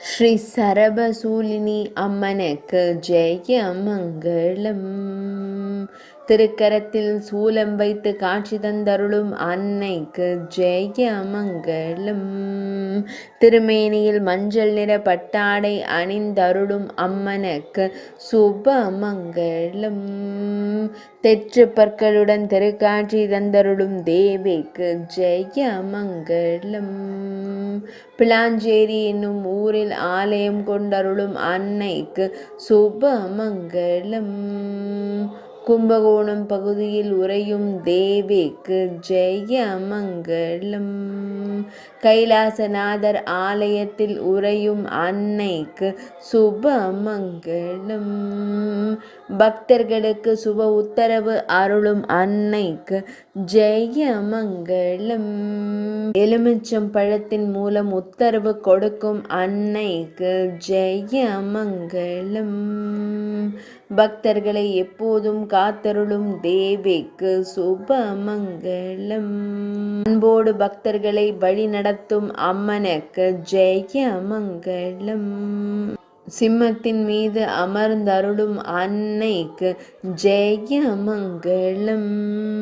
ஸ்ரீ சரபசூலினி அம்மனுக்கு ஜெய மங்களம். திருக்கரத்தில் சூலம் வைத்து காட்சி தந்தருளும் அன்னைக்கு ஜெய மங்களம். திருமேனியில் மஞ்சள் நிற பட்டாடை அணிந்தருளும் அம்மனுக்கு சுப மங்களம். தெற்று பற்களுடன் திருக்காட்சி தந்தருளும் தேவிக்கு ஜெய மங்களம். பிளாஞ்சேரி என்னும் ஊரில் ஆலயம் கொண்டருளும் அன்னைக்கு சுப மங்களம். கும்பகோணம் பகுதியில் உறையும் தேவிக்கு ஜெய மங்களம். கைலாசநாதர் ஆலயத்தில் உறையும் அன்னைக்கு சுப மங்களம். பக்தர்களுக்கு சுப உத்தரவு அருளும் அன்னைக்கு ஜெய மங்களம். எலுமிச்சம் பழத்தின் மூலம் உத்தரவு கொடுக்கும் அன்னைக்கு ஜெய மங்களம். பக்தர்களை எப்போதும் காத்தருளும் தேவிக்கு சுப மங்களம். அன்போடு பக்தர்களை வழி நடத்தும் அம்மனுக்கு ஜெய மங்களம். சிம்மத்தின் மீது அமர்ந்தருளும் அன்னைக்கு ஜெய மங்களம்.